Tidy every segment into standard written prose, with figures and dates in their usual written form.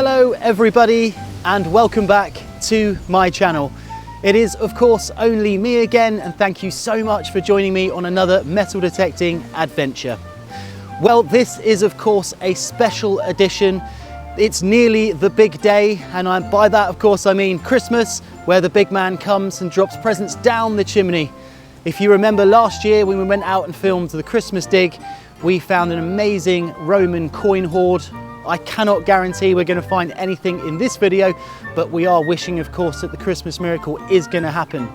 Hello everybody and welcome back to my channel. It is of course only me again, and thank you so much for joining me on another metal detecting adventure. Well, this is of course a special edition. It's nearly the big day, and by that of course I mean Christmas, where the big man comes and drops presents down the chimney. If you remember last year when we went out and filmed the Christmas dig, we found an amazing Roman coin hoard. I cannot guarantee we're going to find anything in this video, but we are wishing of course that the Christmas miracle is going to happen.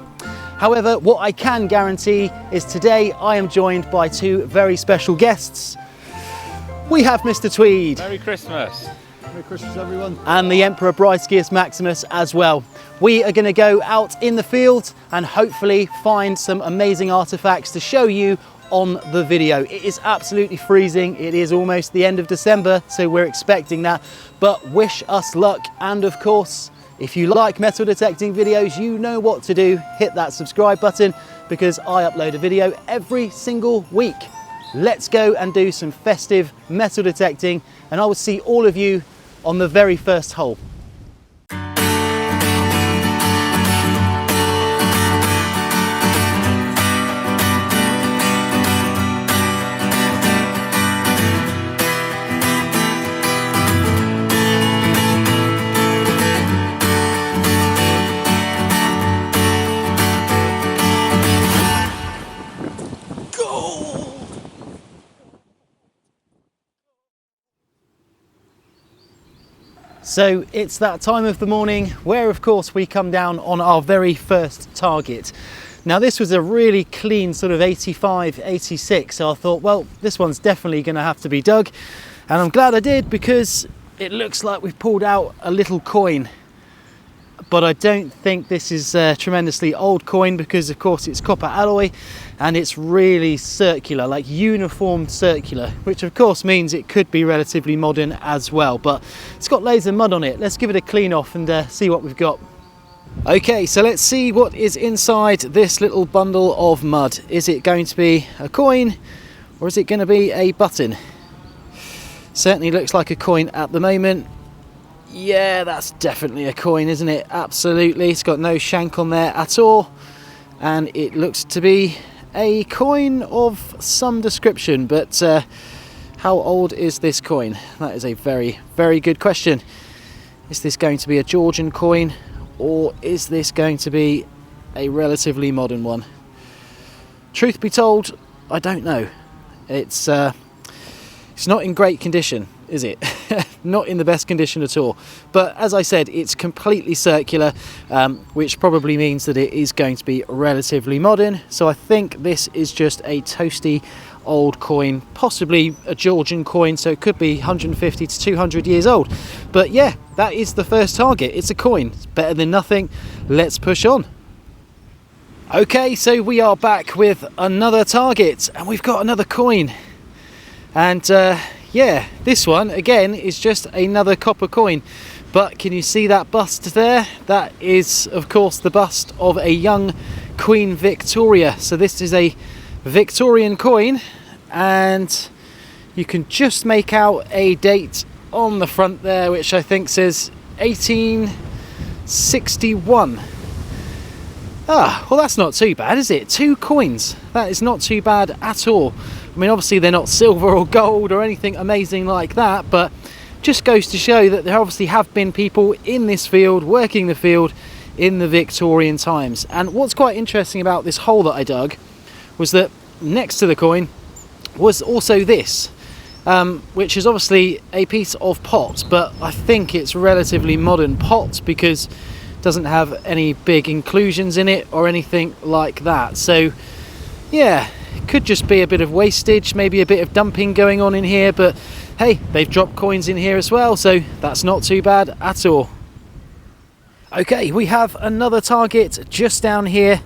However, what I can guarantee is today I am joined by two very special guests. We have Mr Tweed. Merry Christmas. Merry Christmas everyone. And the Emperor Briskius Maximus as well. We are going to go out in the field and hopefully find some amazing artifacts to show you on the video. It is absolutely freezing. It is almost the end of December, so we're expecting that, but wish us luck. And of course, if you like metal detecting videos, you know what to do. Hit that subscribe button because I upload a video every single week. Let's go and do some festive metal detecting, and I will see all of you on the very first hole. So it's that time of the morning where of course we come down on our very first target. Now this was a really clean sort of 85, 86, so I thought, well, this one's definitely going to have to be dug, and I'm glad I did because it looks like we've pulled out a little coin. But I don't think this is a tremendously old coin because of course it's copper alloy and it's really circular, like uniform circular, which of course means it could be relatively modern as well, but it's got loads of mud on it. Let's give it a clean off and see what we've got. Okay, so let's see what is inside this little bundle of mud. Is it going to be a coin or is it going to be a button? Certainly looks like a coin at the moment. Yeah, that's definitely a coin, isn't it? Absolutely. It's got no shank on there at all, and it looks to be a coin of some description, but how old is this coin? That is a very, very good question. Is this going to be a Georgian coin, or is this going to be a relatively modern one? Truth be told, I don't know. It's not in great condition, is it? Not in the best condition at all, but as I said, it's completely circular, which probably means that it is going to be relatively modern. So I think this is just a toasty old coin, possibly a Georgian coin, so it could be 150 to 200 years old. But yeah, that is the first target. It's a coin. It's better than nothing. Let's push on. Okay, so we are back with another target and we've got another coin, and yeah, this one again is just another copper coin, but can you see that bust there? That is of course the bust of a young Queen Victoria. So this is a Victorian coin, and you can just make out a date on the front there, which I think says 1861. Ah, well that's not too bad, is it? Two coins, that is not too bad at all. I mean, obviously they're not silver or gold or anything amazing like that, but just goes to show that there obviously have been people in this field, working the field in the Victorian times. And what's quite interesting about this hole that I dug was that next to the coin was also this, which is obviously a piece of pot, but I think it's relatively modern pot because it doesn't have any big inclusions in it or anything like that. So yeah, it could just be a bit of wastage, maybe a bit of dumping going on in here, but hey, they've dropped coins in here as well, so that's not too bad at all. Okay, we have another target just down here.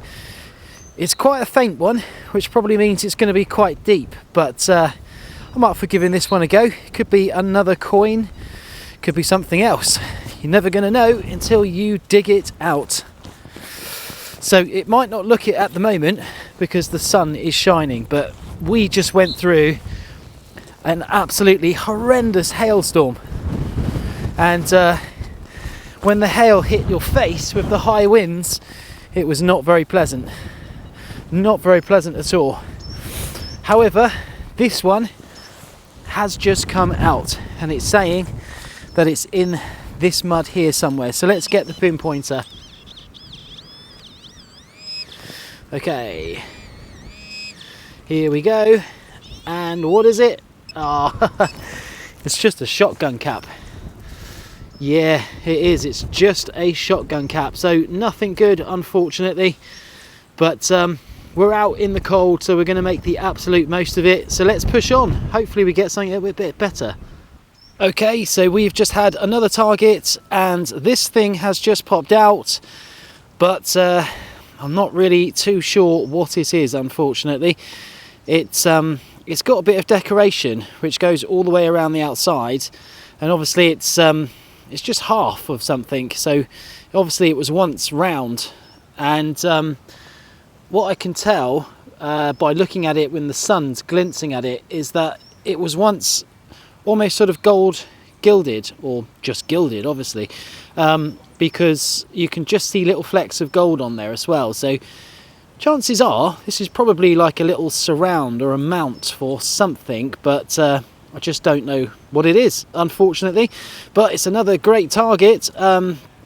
It's quite a faint one, which probably means it's going to be quite deep, but I'm up for giving this one a go. It could be another coin, could be something else. You're never going to know until you dig it out. So it might not look it at the moment because the sun is shining, but we just went through an absolutely horrendous hailstorm, and when the hail hit your face with the high winds, it was not very pleasant. Not very pleasant at all. However, this one has just come out and it's saying that it's in this mud here somewhere. So let's get the pinpointer. Okay, here we go. And what is it? Oh, it's just a shotgun cap. Yeah, it is. It's just a shotgun cap. So nothing good, unfortunately. But we're out in the cold, so we're going to make the absolute most of it. So let's push on. Hopefully we get something a bit better. Okay, so we've just had another target and this thing has just popped out, but I'm not really too sure what it is, unfortunately. It's got a bit of decoration which goes all the way around the outside, and obviously it's just half of something, so obviously it was once round. And what I can tell by looking at it when the sun's glancing at it is that it was once almost sort of gold gilded, or just gilded obviously, because you can just see little flecks of gold on there as well. So chances are this is probably like a little surround or a mount for something, but I just don't know what it is, unfortunately. But it's another great target.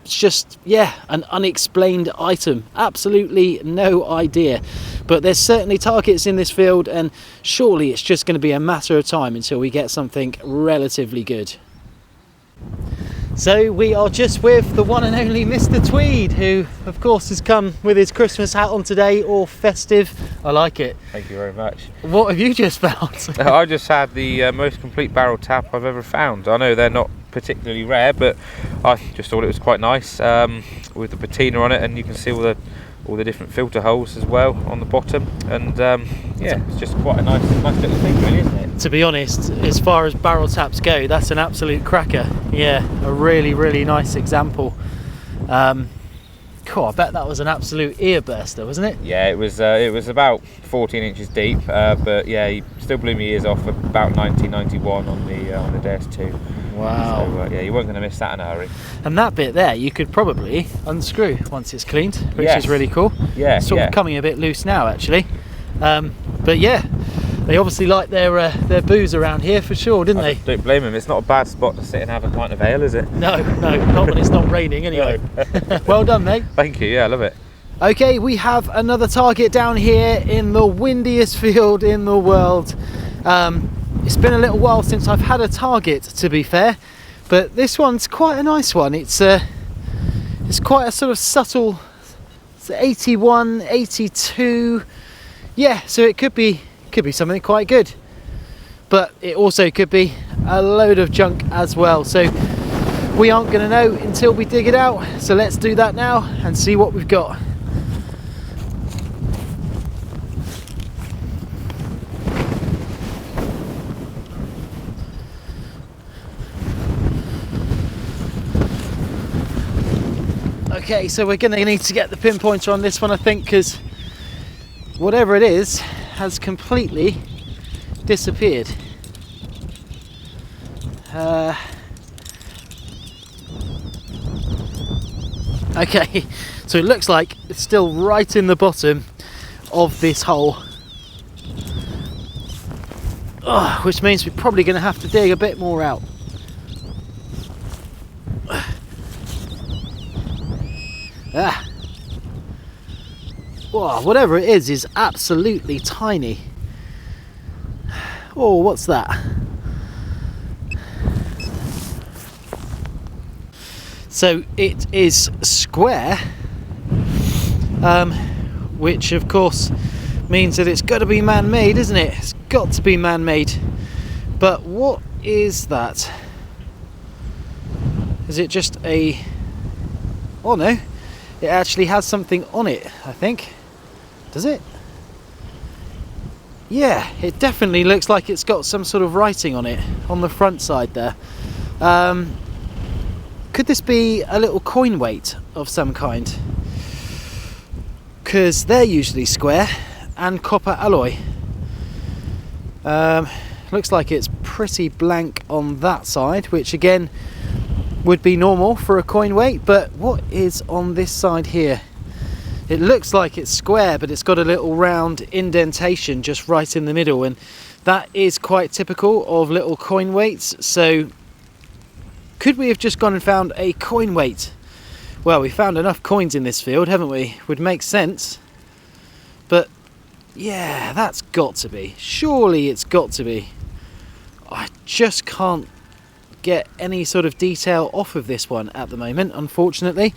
It's just, yeah, an unexplained item. Absolutely no idea. But there's certainly targets in this field, and surely it's just going to be a matter of time until we get something relatively good. So we are just with the one and only Mr Tweed, who of course has come with his Christmas hat on today, all festive. I like it. Thank you very much. What have you just found? I just had the most complete barrel tap I've ever found. I know they're not particularly rare, but I just thought it was quite nice, with the patina on it, and you can see all the different filter holes as well on the bottom, and yeah, it's just quite a nice little thing, really, isn't it? To be honest, as far as barrel taps go, that's an absolute cracker. Yeah, a really nice example. Cool, I bet that was an absolute ear burster, wasn't it? Yeah, it was about 14 inches deep, but yeah, he still blew my ears off about 1991 on the DS2. Wow. So yeah, you weren't going to miss that in a hurry. And that bit there, you could probably unscrew once it's cleaned, which Yes. is really cool. Yeah, Sort of coming a bit loose now, actually. But yeah, they obviously like their booze around here for sure, didn't they? Don't blame him. It's not a bad spot to sit and have a pint of ale, is it? No, not when it's not raining anyway. No. Well done, mate. Thank you. Yeah, I love it. Okay, we have another target down here in the windiest field in the world. It's been a little while since I've had a target, to be fair, but this one's quite a nice one. It's quite a sort of subtle, it's 81, 82. Yeah, so it could be something quite good, but it also could be a load of junk as well. So we aren't going to know until we dig it out. So let's do that now and see what we've got. Okay, so we're going to need to get the pinpointer on this one, I think, because whatever it is has completely disappeared. Okay, so it looks like it's still right in the bottom of this hole, which means we're probably going to have to dig a bit more out. Whoa, whatever it is absolutely tiny. Oh, what's that? So it is square, which of course means that it's got to be man-made, isn't it? It's got to be man-made. But what is that? Is it just a... Oh no, it actually has something on it, I think. Does it? Yeah, it definitely looks like it's got some sort of writing on it on the front side there. Could this be a little coin weight of some kind? Because they're usually square and copper alloy. Looks like it's pretty blank on that side, which again would be normal for a coin weight, but what is on this side here? It looks like it's square, but it's got a little round indentation just right in the middle, and that is quite typical of little coin weights. So could we have just gone and found a coin weight? Well, we found enough coins in this field, haven't we? Would make sense. But yeah, that's got to be. Surely it's got to be. I just can't get any sort of detail off of this one at the moment, unfortunately.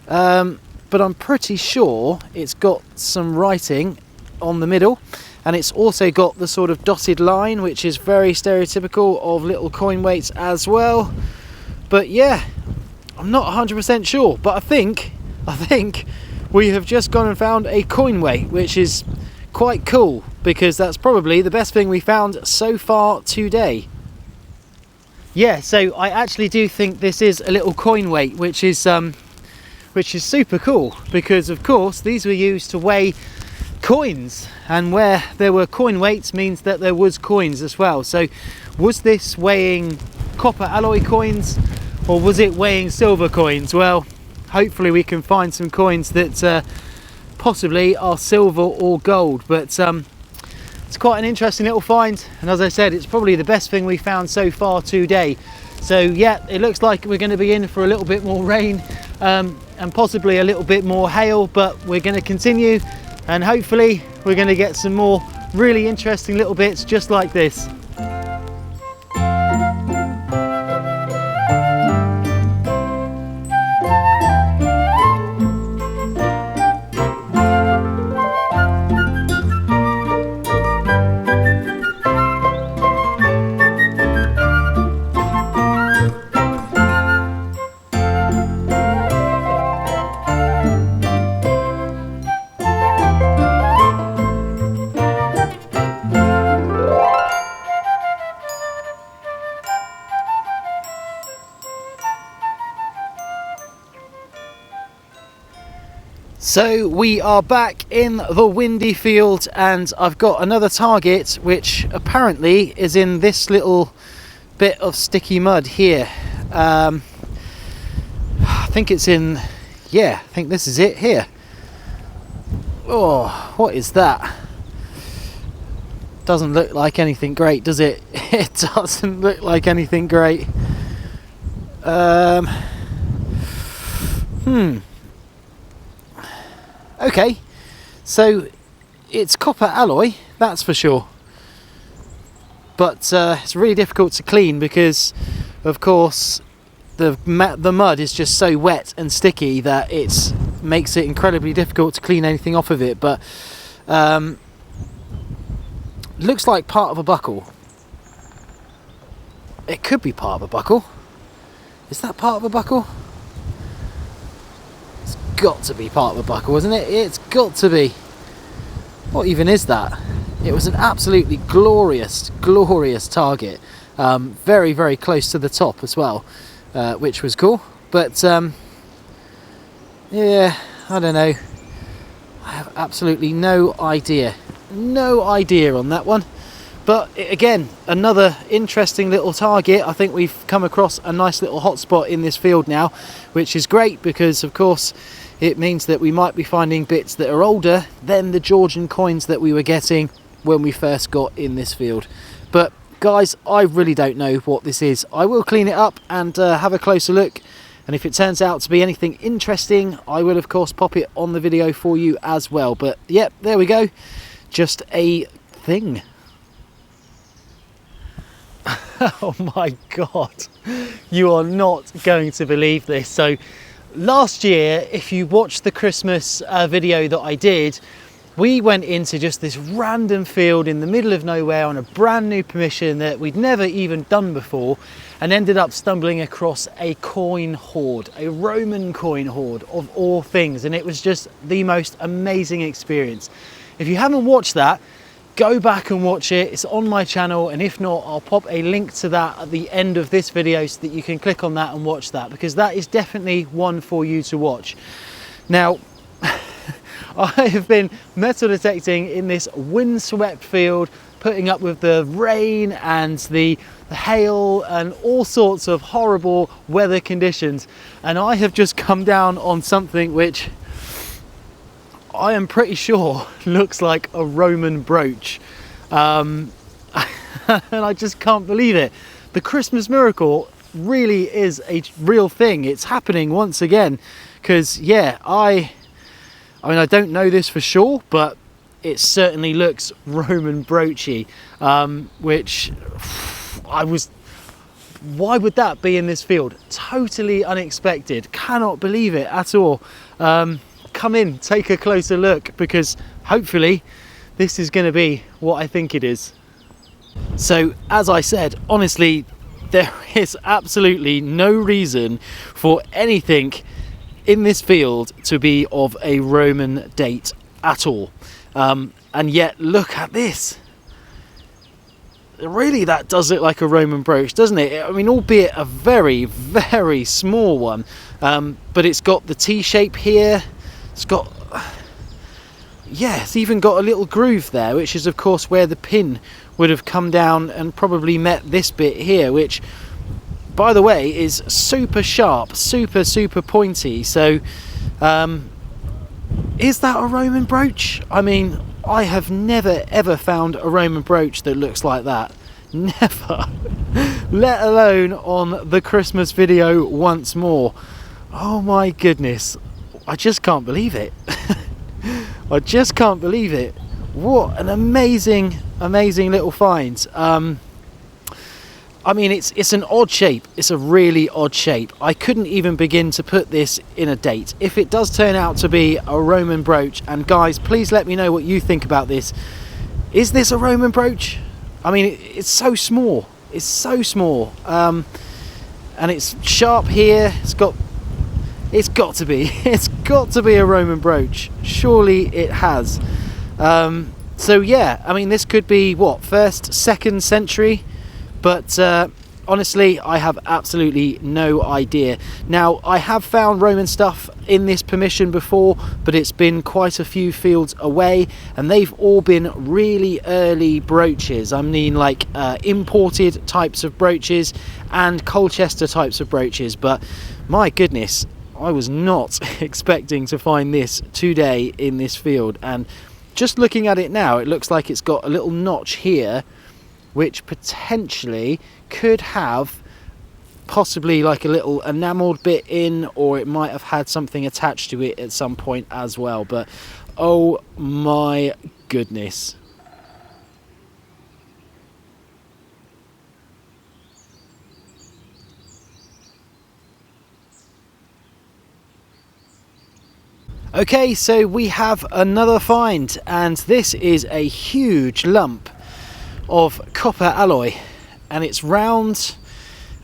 But I'm pretty sure it's got some writing on the middle, and it's also got the sort of dotted line, which is very stereotypical of little coin weights as well. But yeah, I'm not 100% sure, but I think we have just gone and found a coin weight, which is quite cool, because that's probably the best thing we found so far today. Yeah, so I actually do think this is a little coin weight, which is super cool, because of course these were used to weigh coins, and where there were coin weights means that there was coins as well. So was this weighing copper alloy coins, or was it weighing silver coins? Well, hopefully we can find some coins that possibly are silver or gold, but it's quite an interesting little find, and as I said, it's probably the best thing we found so far today. So yeah, it looks like we're going to be in for a little bit more rain and possibly a little bit more hail, but we're going to continue, and hopefully we're going to get some more really interesting little bits just like this. So we are back in the windy field, and I've got another target which apparently is in this little bit of sticky mud here. I think it's in, yeah, I think this is it here. Oh, what is that? Doesn't look like anything great, does it? It doesn't look like anything great. Okay, so it's copper alloy, that's for sure, but it's really difficult to clean because, of course, the mud is just so wet and sticky that it makes it incredibly difficult to clean anything off of it. But looks like part of a buckle. It could be part of a buckle. Is that part of a buckle? Got to be part of a buckle, isn't it? It's got to be. What even is that? It was an absolutely glorious target, very, very close to the top as well, which was cool. But yeah, I don't know, I have absolutely no idea on that one. But again, another interesting little target. I think we've come across a nice little hotspot in this field now, which is great because, of course, it means that we might be finding bits that are older than the Georgian coins that we were getting when we first got in this field. But guys, I really don't know what this is. I will clean it up and have a closer look, and if it turns out to be anything interesting, I will of course pop it on the video for you as well. But yep, there we go, just a thing. Oh my god, you are not going to believe this. So last year, if you watched the Christmas video that I did, we went into just this random field in the middle of nowhere on a brand new permission that we'd never even done before, and ended up stumbling across a coin hoard, a Roman coin hoard of all things, and it was just the most amazing experience. If you haven't watched that, go back and watch it. It's on my channel, and if not, I'll pop a link to that at the end of this video so that you can click on that and watch that, because that is definitely one for you to watch. Now, I have been metal detecting in this windswept field putting up with the rain and the hail and all sorts of horrible weather conditions, and I have just come down on something which I am pretty sure looks like a Roman brooch, and I just can't believe it. The Christmas miracle really is a real thing. It's happening once again, because yeah, I mean, I don't know this for sure, but it certainly looks Roman broochy, which why would that be in this field? Totally unexpected. Cannot believe it at all. Come in, take a closer look, because hopefully this is going to be what I think it is. So as I said, honestly, there is absolutely no reason for anything in this field to be of a Roman date at all. And yet look at this. Really, that does look like a Roman brooch, doesn't it? I mean, albeit a very, very small one, but it's got the T shape here. It's got, yeah, it's even got a little groove there, which is of course where the pin would have come down and probably met this bit here, which, by the way, is super sharp, super pointy. So is that a Roman brooch? I mean, I have never ever found a Roman brooch that looks like that. Never. Let alone on the Christmas video once more. Oh my goodness, I just can't believe it. I just can't believe it. What an amazing little find. I mean, it's an odd shape. It's a really odd shape. I couldn't even begin to put this in a date. If it does turn out to be a Roman brooch, and guys, please let me know what you think about this. Is this a Roman brooch? I mean, it's so small. It's so small. And it's sharp here. It's got to be a Roman brooch. Surely it has. So yeah, I mean, this could be what, 1st, 2nd century, but honestly, I have absolutely no idea. Now, I have found Roman stuff in this permission before, but it's been quite a few fields away, and they've all been really early brooches. I mean, like imported types of brooches and Colchester types of brooches, but my goodness, I was not expecting to find this today in this field. And just looking at it now, it looks like it's got a little notch here, which potentially could have possibly like a little enameled bit in, or it might have had something attached to it at some point as well. But oh my goodness. Okay, so we have another find, and this is a huge lump of copper alloy, and it's round,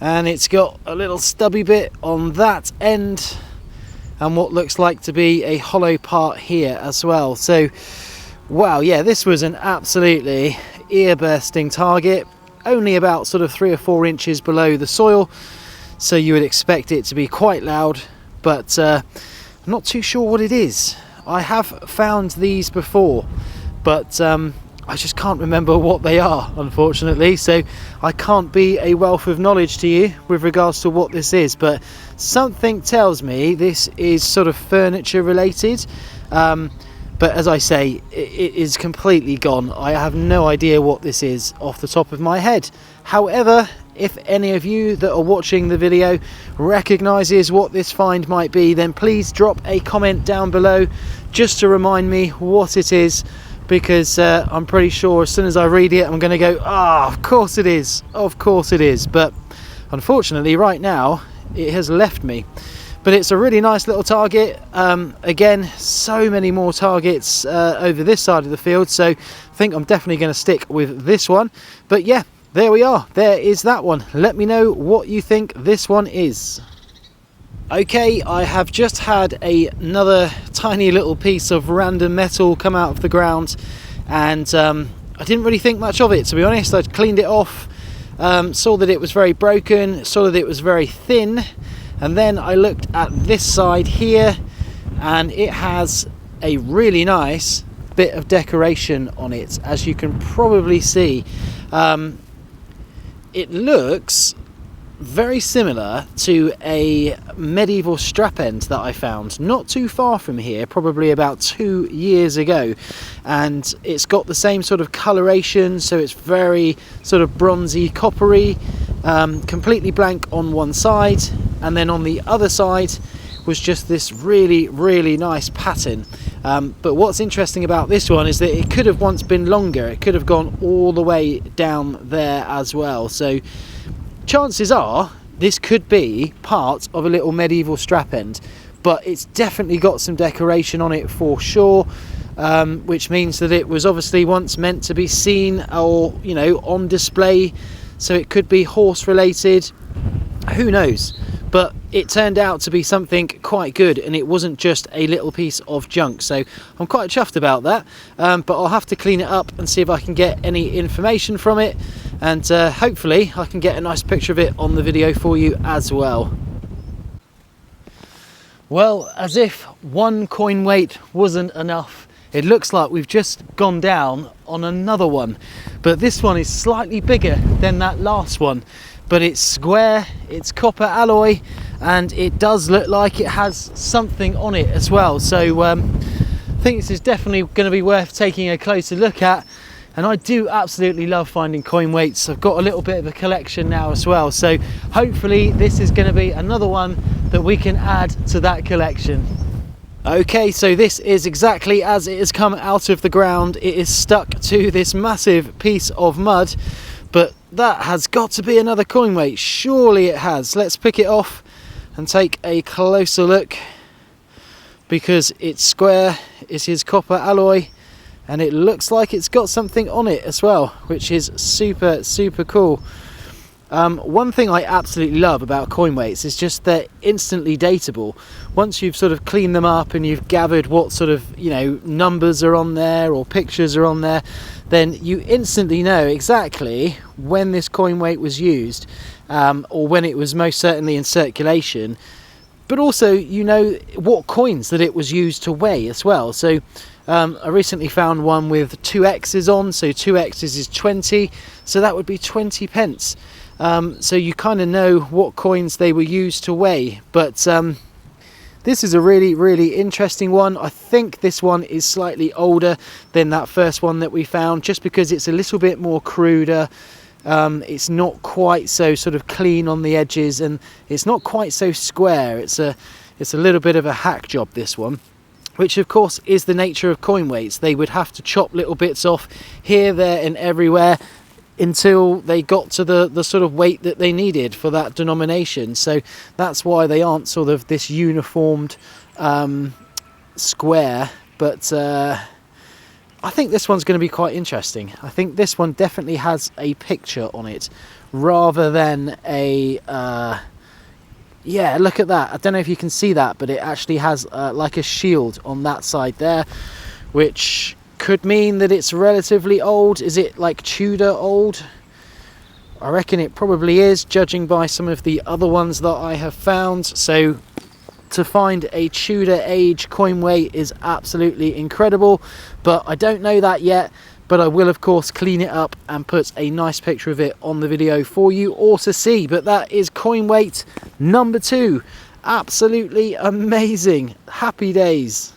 and it's got a little stubby bit on that end, and what looks like to be a hollow part here as well. So wow, yeah, this was an absolutely ear-bursting target, only about sort of 3 or 4 inches below the soil, so you would expect it to be quite loud, but I'm not too sure what it is. I have found these before, but I just can't remember what they are, unfortunately, so I can't be a wealth of knowledge to you with regards to what this is, but something tells me this is sort of furniture related, but as I say, it is completely gone. I have no idea what this is off the top of my head. However, if any of you that are watching the video recognises what this find might be, then please drop a comment down below just to remind me what it is, because I'm pretty sure as soon as I read it I'm going to go, of course it is, but unfortunately right now it has left me. But it's a really nice little target. Again, so many more targets over this side of the field, so I think I'm definitely going to stick with this one. But yeah, there we are, there is that one. Let me know what you think this one is. Okay, I have just had another tiny little piece of random metal come out of the ground, and I didn't really think much of it, to be honest. I'd cleaned it off, saw that it was very broken, saw that it was very thin, and then I looked at this side here, and it has a really nice bit of decoration on it, as you can probably see. It looks very similar to a medieval strap end that I found not too far from here, probably about 2 years ago, and it's got the same sort of coloration, so it's very sort of bronzy, coppery, completely blank on one side, and then on the other side was just this really nice pattern. But what's interesting about this one is that it could have once been longer. It could have gone all the way down there as well, so chances are this could be part of a little medieval strap end, but it's definitely got some decoration on it for sure, which means that it was obviously once meant to be seen or, you know, on display. So it could be horse related, who knows, but it turned out to be something quite good, and it wasn't just a little piece of junk, so I'm quite chuffed about that. But I'll have to clean it up and see if I can get any information from it, and hopefully I can get a nice picture of it on the video for you as well. Well, as if one coin weight wasn't enough, it looks like we've just gone down on another one, but this one is slightly bigger than that last one, but it's square, it's copper alloy, and it does look like it has something on it as well. So I think this is definitely going to be worth taking a closer look at, and I do absolutely love finding coin weights. I've got a little bit of a collection now as well, so hopefully this is going to be another one that we can add to that collection. Okay, so this is exactly as it has come out of the ground. It is stuck to this massive piece of mud, but that has got to be another coin weight. Surely it has. Let's pick it off and take a closer look, because it's square, it is copper alloy, and it looks like it's got something on it as well, which is super cool. One thing I absolutely love about coin weights is just they're instantly dateable. Once you've sort of cleaned them up and you've gathered what sort of, you know, numbers are on there or pictures are on there, then you instantly know exactly when this coin weight was used, or when it was most certainly in circulation, but also you know what coins that it was used to weigh as well. So I recently found one with 2 X's on, so 2 X's is 20, so that would be 20 pence. So you kind of know what coins they were used to weigh. But this is a really interesting one. I think this one is slightly older than that first one that we found, just because it's a little bit more cruder. It's not quite so sort of clean on the edges, and it's not quite so square. It's a little bit of a hack job, this one, which of course is the nature of coin weights. They would have to chop little bits off here, there and everywhere until they got to the sort of weight that they needed for that denomination. So that's why they aren't sort of this uniformed square. But I think this one's going to be quite interesting. I think this one definitely has a picture on it rather than a yeah, look at that. I don't know if you can see that, but it actually has like a shield on that side there, which could mean that it's relatively old. Is it like Tudor old? I reckon it probably is, judging by some of the other ones that I have found. So to find a Tudor age coin weight is absolutely incredible, but I don't know that yet. But I will of course clean it up and put a nice picture of it on the video for you all to see. But that is coin weight number 2. Absolutely amazing. Happy days.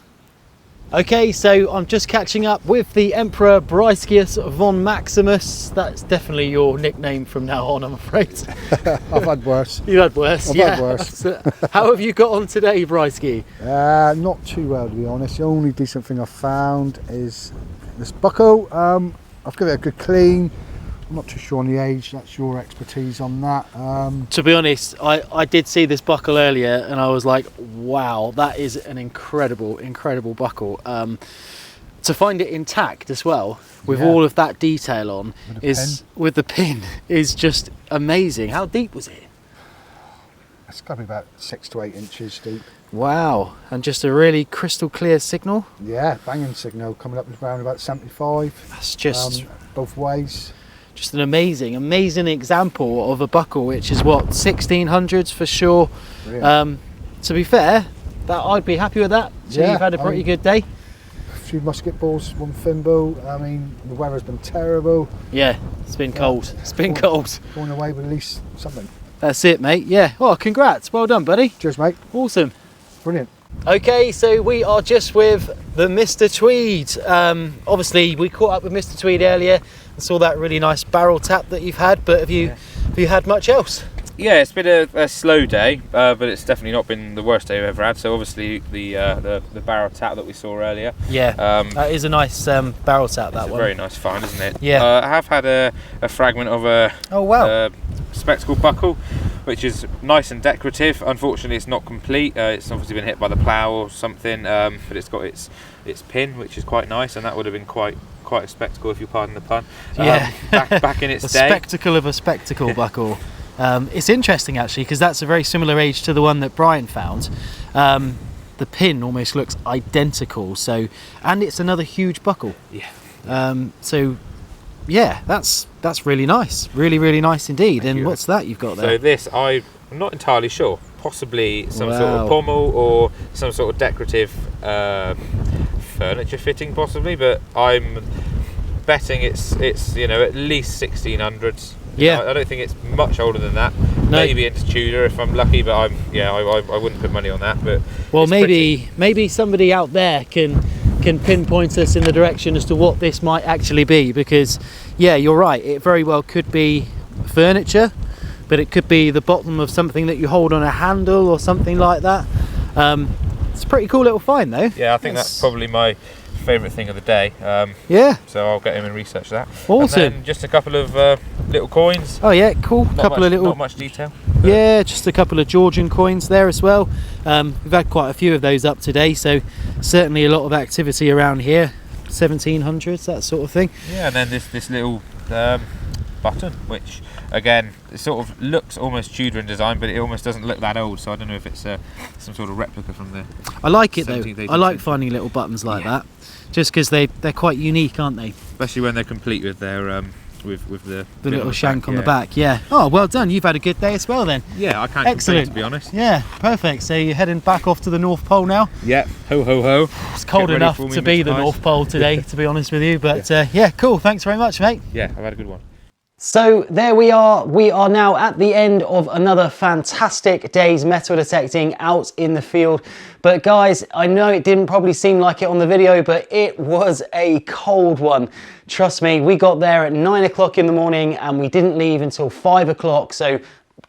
Okay, so I'm just catching up with the Emperor Briskius von Maximus. That's definitely your nickname from now on, I'm afraid. I've had worse. You had worse, I've yeah. had worse. How have you got on today, Brisky? Not too well, to be honest. The only decent thing I've found is this buckle. I've given it a good clean. I'm not too sure on the age. That's your expertise on that. To be honest, I did see this buckle earlier and I was like, wow, that is an incredible buckle. To find it intact as well, with all of that detail on, with the pin, is just amazing. How deep was it? It's got to be about 6 to 8 inches deep. Wow, and just a really crystal clear signal? Yeah, banging signal, coming up around about 75. That's just both ways. Just an amazing example of a buckle, which is what, 1600s for sure. Really? To be fair, that I'd be happy with that. So you've had a pretty good day. few musket balls, one thimble. I mean, the weather's been terrible. Yeah, it's been cold. It's been cold. Going away with at least something. That's it, mate. Yeah. Oh, congrats. Well done, buddy. Cheers, mate. Awesome. Brilliant. Okay, so we are just with the Mr Tweed. Obviously, we caught up with Mr Tweed earlier and saw that really nice barrel tap that you've had. But have you had much else? Yeah, it's been a slow day, but it's definitely not been the worst day I've ever had. So obviously the barrel tap that we saw earlier. Yeah, that is a nice barrel tap. That one. Very nice find, isn't it? Yeah. I have had a fragment of a spectacle buckle, which is nice and decorative. Unfortunately, it's not complete. It's obviously been hit by the plough or something, but it's got its pin, which is quite nice, and that would have been quite a spectacle, if you pardon the pun. Yeah. Back in its the day. Spectacle of a spectacle buckle. It's interesting actually, because that's a very similar age to the one that Brian found. The pin almost looks identical, so, and it's another huge buckle. Yeah. So yeah, that's really nice, really nice indeed. Thank and you. What's that you've got there? So this, I'm not entirely sure. Possibly some sort Wow. of pommel or some sort of decorative furniture fitting, possibly. But I'm betting it's at least 1600s. Yeah. I don't think it's much older than that. No. Maybe into Tudor if I'm lucky, but I wouldn't put money on that. But Well, it's maybe somebody out there can pinpoint us in the direction as to what this might actually be, because yeah, you're right, it very well could be furniture, but it could be the bottom of something that you hold on a handle or something like that. It's a pretty cool little find though. Yeah, I think that's probably my favourite thing of the day. Yeah. So I'll get him and research that. Awesome. And then just a couple of little coins. Oh yeah, cool. Not much detail. Yeah, just a couple of Georgian coins there as well. We've had quite a few of those up today, so certainly a lot of activity around here. 1700s, that sort of thing. Yeah, and then this little button, which again, it sort of looks almost Tudor in design, but it almost doesn't look that old. So I don't know if it's some sort of replica from the. I like it though. 17th, 18th I like century. finding little buttons like that, just because they're quite unique, aren't they? Especially when they're complete with their with the Little shank back, on the back. Yeah. Oh, well done. You've had a good day as well then. Yeah, I can't Excellent. complain, to be honest. Yeah, perfect. So you're heading back off to the North Pole now. Yeah, ho ho ho. It's cold Get ready enough for all to me be mince the pies. North Pole today, to be honest with you. But yeah, cool. Thanks very much, mate. Yeah, I've had a good one. So there we are. We are now at the end of another fantastic day's metal detecting out in the field. But guys, I know it didn't probably seem like it on the video, but it was a cold one. Trust me, we got there at 9 o'clock in the morning and we didn't leave until 5 o'clock. So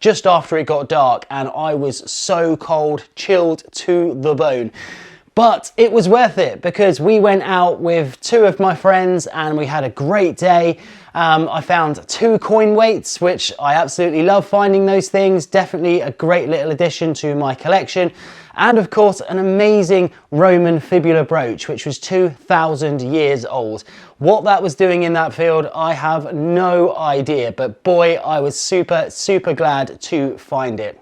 just after it got dark, and I was so cold, chilled to the bone. But it was worth it because we went out with two of my friends and we had a great day. I found 2 coin weights, which I absolutely love finding those things. Definitely a great little addition to my collection. And of course, an amazing Roman fibula brooch, which was 2,000 years old. What that was doing in that field, I have no idea. But boy, I was super glad to find it.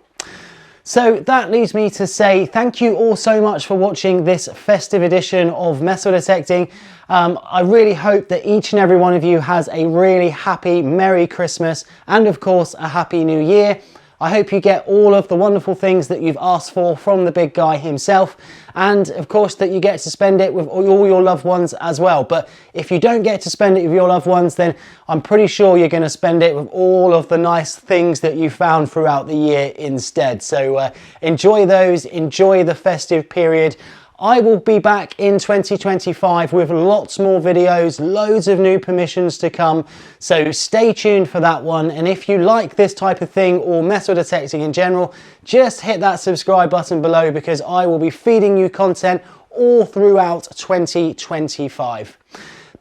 So that leaves me to say thank you all so much for watching this festive edition of Metal Detecting. I really hope that each and every one of you has a really happy Merry Christmas and of course a Happy New Year. I hope you get all of the wonderful things that you've asked for from the big guy himself, and of course that you get to spend it with all your loved ones as well. But if you don't get to spend it with your loved ones, then I'm pretty sure you're going to spend it with all of the nice things that you found throughout the year instead. So enjoy those, enjoy the festive period. I will be back in 2025 with lots more videos, loads of new permissions to come, so stay tuned for that one. And if you like this type of thing or metal detecting in general, just hit that subscribe button below because I will be feeding you content all throughout 2025.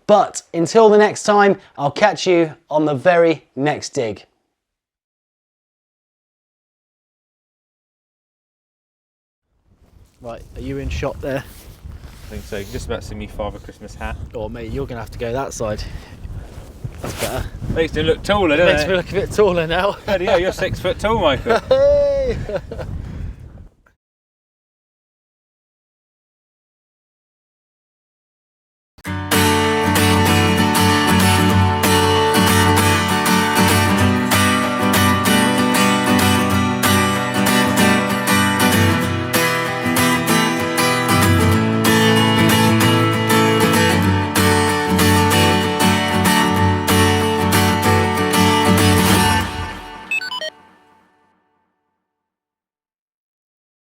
But until the next time, I'll catch you on the very next dig. Right, are you in shot there? I think so. You can just about see me Father Christmas hat. Oh mate, you're going to have to go that side. That's better. Makes me look taller, doesn't it? Makes me look a bit taller now. Yeah, you're 6 foot tall, Michael. Hey!